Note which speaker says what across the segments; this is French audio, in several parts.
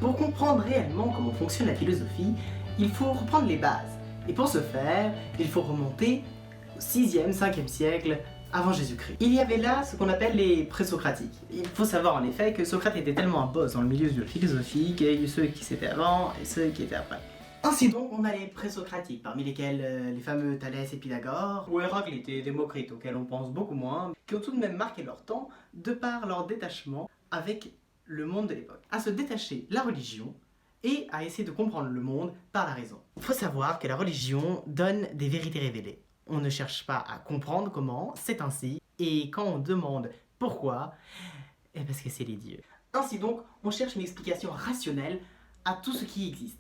Speaker 1: Pour comprendre réellement comment fonctionne la philosophie, il faut reprendre les bases. Et pour ce faire, il faut remonter au 6e, 5e siècle avant Jésus-Christ. Il y avait là ce qu'on appelle les présocratiques. Il faut savoir en effet que Socrate était tellement un boss dans le milieu de la philosophie qu'il y a eu ceux qui s'étaient avant et ceux qui étaient après. Ainsi donc, on a les présocratiques, parmi lesquels les fameux Thalès et Pythagore, ou Héraclite et Démocrite, auxquels on pense beaucoup moins, qui ont tout de même marqué leur temps de par leur détachement avec le monde de l'époque. À se détacher la religion et à essayer de comprendre le monde par la raison. Il faut savoir que la religion donne des vérités révélées. On ne cherche pas à comprendre comment, c'est ainsi, et quand on demande pourquoi, eh parce que c'est les dieux. Ainsi donc, on cherche une explication rationnelle à tout ce qui existe.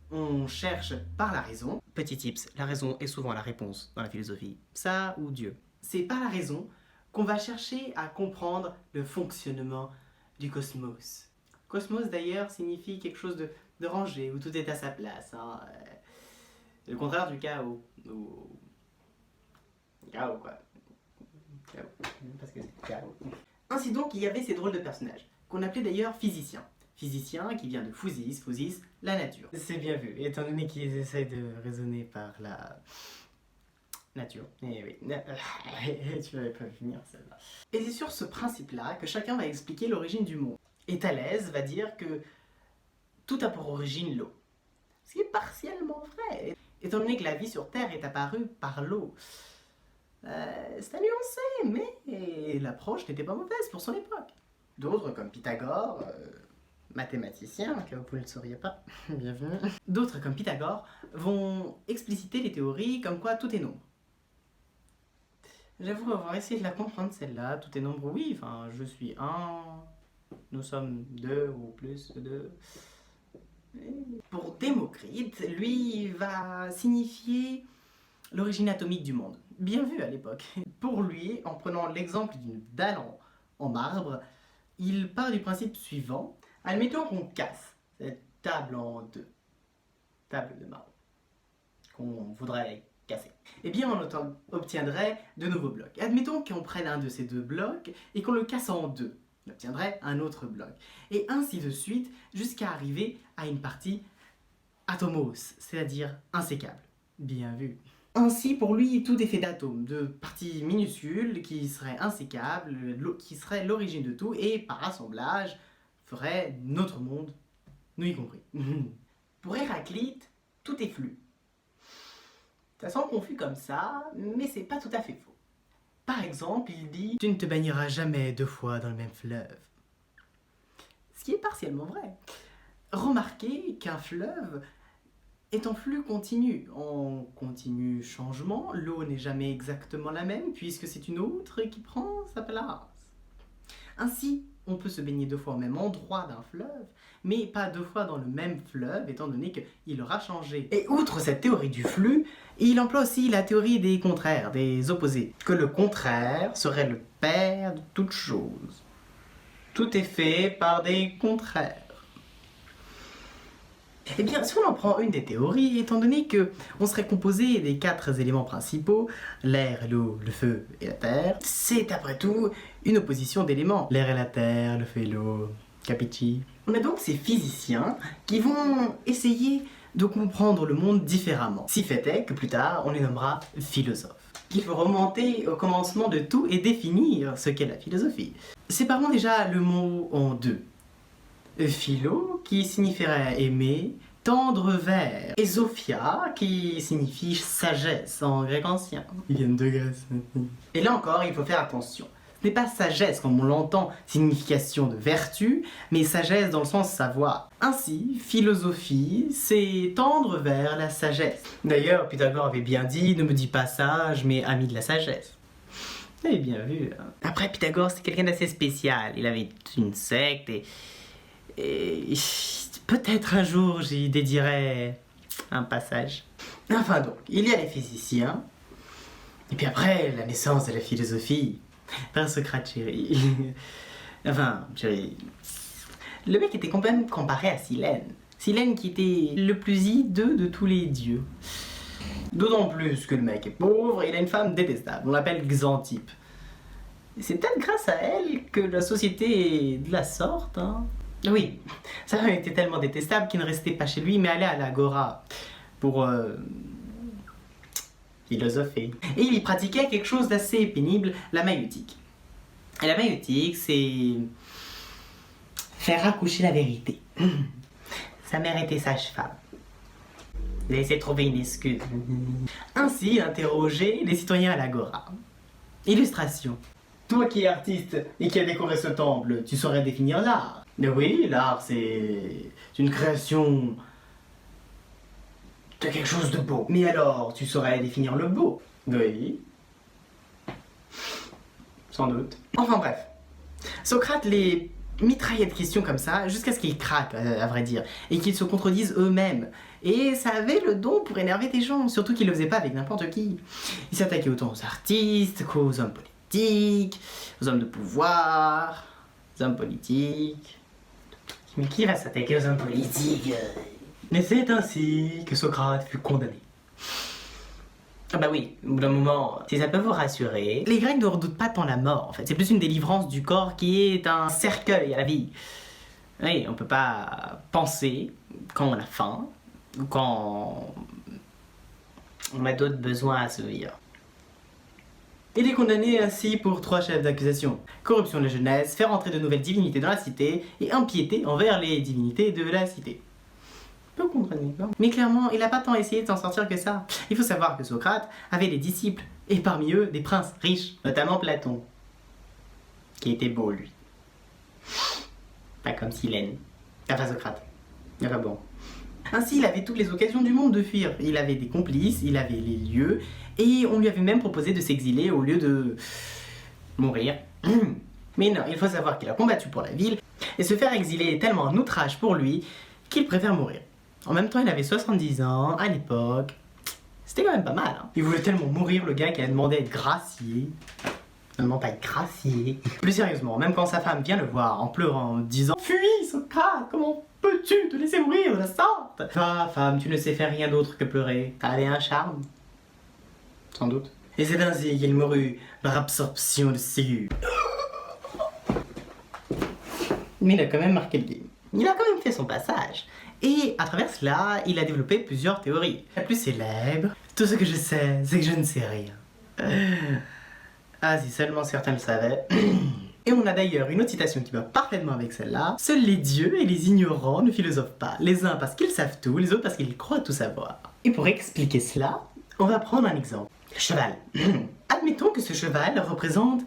Speaker 1: On cherche par la raison. Petit tips, la raison est souvent la réponse dans la philosophie. Ça ou Dieu. C'est par la raison qu'on va chercher à comprendre le fonctionnement du cosmos. Cosmos d'ailleurs signifie quelque chose de rangé, où tout est à sa place. Hein. Le contraire du chaos. Chaos quoi. Chaos. Parce que c'est chaos. Ainsi donc, il y avait ces drôles de personnages, qu'on appelait d'ailleurs physiciens. Physicien qui vient de physis, physis, la nature. C'est bien vu, étant donné qu'ils essayent de raisonner par la nature. Eh oui, tu n'avais pas finir celle-là. Et c'est sur ce principe-là que chacun va expliquer l'origine du monde. Et Thalès va dire que tout a pour origine l'eau. Ce qui est partiellement vrai, étant donné que la vie sur Terre est apparue par l'eau. C'est à nuancer, mais l'approche n'était pas mauvaise pour son époque. D'autres, comme Pythagore, mathématicien, que vous ne le sauriez pas, bienvenue. D'autres, comme Pythagore, vont expliciter les théories comme quoi tout est nombre. J'avoue avoir essayé de la comprendre celle-là, tout est nombre, oui, enfin, je suis un, nous sommes deux ou plus de deux. Pour Démocrite, lui, va signifier l'origine atomique du monde. Bien vu à l'époque. Pour lui, en prenant l'exemple d'une dalle en marbre, il part du principe suivant. Admettons qu'on casse cette table en deux. Table de marbre. Qu'on voudrait casser. Eh bien, on obtiendrait de nouveaux blocs. Admettons qu'on prenne un de ces deux blocs et qu'on le casse en deux. On obtiendrait un autre bloc. Et ainsi de suite, jusqu'à arriver à une partie atomos, c'est-à-dire insécable. Bien vu. Ainsi, pour lui, tout est fait d'atomes, de parties minuscules qui seraient insécables, qui seraient l'origine de tout, et par assemblage, ferait notre monde, nous y compris. Pour Héraclite, tout est flux. Ça semble confus comme ça, mais c'est pas tout à fait faux. Par exemple, il dit « Tu ne te baigneras jamais deux fois dans le même fleuve ». Ce qui est partiellement vrai. Remarquez qu'un fleuve est en flux continu. En continu changement, l'eau n'est jamais exactement la même puisque c'est une autre qui prend sa place. Ainsi, on peut se baigner deux fois au même endroit d'un fleuve, mais pas deux fois dans le même fleuve, étant donné qu'il aura changé. Et outre cette théorie du flux, il emploie aussi la théorie des contraires, des opposés. Que le contraire serait le père de toute chose. Tout est fait par des contraires. Eh bien, si on en prend une des théories, étant donné qu'on serait composé des 4 éléments principaux, l'air, l'eau, le feu et la terre, c'est après tout une opposition d'éléments. L'air et la terre, le feu et l'eau, capici. On a donc ces physiciens qui vont essayer de comprendre le monde différemment. Si fait est que plus tard, on les nommera philosophes. Il faut remonter au commencement de tout et définir ce qu'est la philosophie. Séparons déjà le mot en deux. Philo, qui signifierait aimer, tendre vers, et Sophia, qui signifie sagesse en grec ancien. Ils viennent de Grèce. Et là encore, il faut faire attention. Ce n'est pas sagesse comme on l'entend, signification de vertu, mais sagesse dans le sens savoir. Ainsi, philosophie, c'est tendre vers la sagesse. D'ailleurs, Pythagore avait bien dit, ne me dis pas sage, mais ami de la sagesse. Eh bien vu. Hein. Après, Pythagore, c'est quelqu'un d'assez spécial. Il avait une secte et peut-être un jour j'y dédierai un passage. Enfin donc, il y a les physiciens, et puis après, la naissance de la philosophie, par Socrate chéri. Enfin, chéri. Le mec était quand même comparé à Silène. Silène qui était le plus hideux de tous les dieux. D'autant plus que le mec est pauvre et il a une femme détestable, on l'appelle Xanthippe. C'est peut-être grâce à elle que la société est de la sorte, hein. Oui, sa femme était tellement détestable qu'il ne restait pas chez lui mais allait à l'agora pour philosopher. Et il y pratiquait quelque chose d'assez pénible, la maïeutique. Et la maïeutique, c'est faire accoucher la vérité. Sa mère était sage-femme. Il a essayé de trouver une excuse. Ainsi, interroger les citoyens à l'agora. Illustration. Toi qui es artiste et qui as décoré ce temple, tu saurais définir l'art. Mais oui, l'art c'est une création de quelque chose de beau. Mais alors, tu saurais définir le beau? Oui. Sans doute. Enfin bref. Socrate les mitraillait de questions comme ça, jusqu'à ce qu'ils craquent, à vrai dire, et qu'ils se contredisent eux-mêmes. Et ça avait le don pour énerver des gens, surtout qu'ils le faisaient pas avec n'importe qui. Il s'attaquait autant aux artistes qu'aux hommes politiques, aux hommes de pouvoir, aux hommes politiques. Mais qui va s'attaquer aux hommes politiques? Mais c'est ainsi que Socrate fut condamné. Ah bah oui, au bout d'un moment, si ça peut vous rassurer, les Grecs ne redoutent pas tant la mort en fait, c'est plus une délivrance du corps qui est un cercueil à la vie. Oui, on peut pas penser quand on a faim, ou quand on a d'autres besoins à assouvir. Il est condamné ainsi pour 3 chefs d'accusation. Corruption de la jeunesse, faire entrer de nouvelles divinités dans la cité, et impiété envers les divinités de la cité. Peu condamné, non? Mais clairement, il n'a pas tant essayé de s'en sortir que ça. Il faut savoir que Socrate avait des disciples, et parmi eux, des princes riches, notamment Platon, qui était beau, lui. Pas comme Silène. Enfin, Socrate. Il pas bon. Ainsi, il avait toutes les occasions du monde de fuir. Il avait des complices, il avait les lieux, et on lui avait même proposé de s'exiler au lieu de mourir. Mais non, il faut savoir qu'il a combattu pour la ville, et se faire exiler est tellement un outrage pour lui qu'il préfère mourir. En même temps, il avait 70 ans, à l'époque. C'était quand même pas mal, hein. Il voulait tellement mourir, le gars, qu'il a demandé à être gracié. Non, pas être gracié. Plus sérieusement, même quand sa femme vient le voir en pleurant, en disant « Fuis, Socrate, comment peux-tu te laisser mourir de la sorte ?» Ah, femme, tu ne sais faire rien d'autre que pleurer. T'avais un charme. Sans doute. Et c'est ainsi qu'il mourut par absorption de cellule. Mais il a quand même marqué le game. Il a quand même fait son passage. Et à travers cela, il a développé plusieurs théories. La plus célèbre, tout ce que je sais, c'est que je ne sais rien. Ah, si seulement certains le savaient. Et on a d'ailleurs une autre citation qui va parfaitement avec celle-là. Seuls les dieux et les ignorants ne philosophent pas. Les uns parce qu'ils savent tout, les autres parce qu'ils croient tout savoir. Et pour expliquer cela, on va prendre un exemple. Le cheval. Admettons que ce cheval représente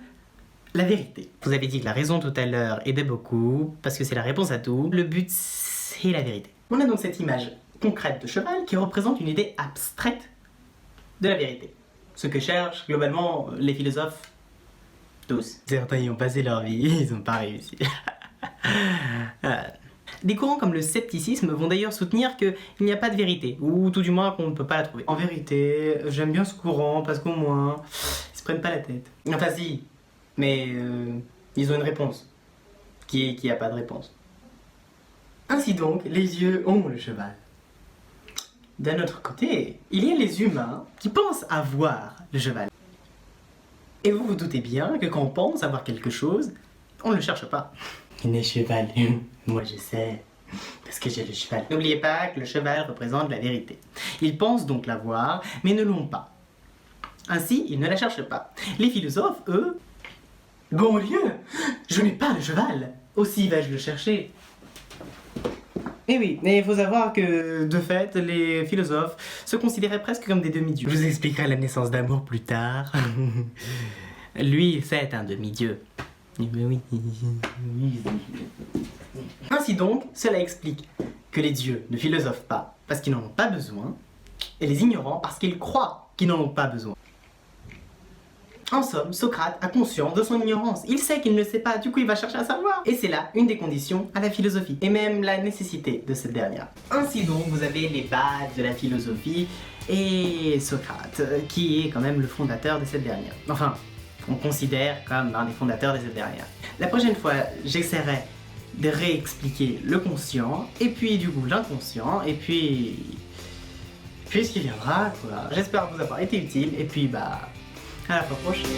Speaker 1: la vérité. Vous avez dit que la raison tout à l'heure aidait beaucoup, parce que c'est la réponse à tout. Le but, c'est la vérité. On a donc cette image concrète de cheval qui représente une idée abstraite de la vérité. Ce que cherchent globalement les philosophes tous. Certains y ont passé leur vie, ils n'ont pas réussi. Des courants comme le scepticisme vont d'ailleurs soutenir qu'il n'y a pas de vérité, ou tout du moins qu'on ne peut pas la trouver. En vérité, j'aime bien ce courant parce qu'au moins, ils se prennent pas la tête. Enfin si, mais ils ont une réponse, qui a pas de réponse. Ainsi donc, les yeux ont le cheval. D'un autre côté, il y a les humains qui pensent avoir le cheval. Et vous vous doutez bien que quand on pense avoir quelque chose, on ne le cherche pas. Il est cheval, moi je sais, parce que j'ai le cheval. N'oubliez pas que le cheval représente la vérité. Ils pensent donc l'avoir, mais ne l'ont pas. Ainsi, ils ne la cherchent pas. Les philosophes, eux, bon Dieu, je n'ai pas le cheval, aussi vais-je le chercher. Et oui, mais il faut savoir que, de fait, les philosophes se considéraient presque comme des demi-dieux. Je vous expliquerai la naissance d'amour plus tard. Lui, c'est un demi-dieu. Oui. Ainsi donc, cela explique que les dieux ne philosophent pas parce qu'ils n'en ont pas besoin, et les ignorants parce qu'ils croient qu'ils n'en ont pas besoin. En somme, Socrate a conscience de son ignorance. Il sait qu'il ne sait pas, du coup il va chercher à savoir. Et c'est là une des conditions à la philosophie, et même la nécessité de cette dernière. Ainsi donc, vous avez les bases de la philosophie, et Socrate, qui est quand même le fondateur de cette dernière. Enfin, on considère comme un des fondateurs de cette dernière. La prochaine fois, j'essaierai de réexpliquer le conscient, et puis du coup l'inconscient, et puis ce qui viendra, quoi. J'espère vous avoir été utile, et puis à la fois prochaine.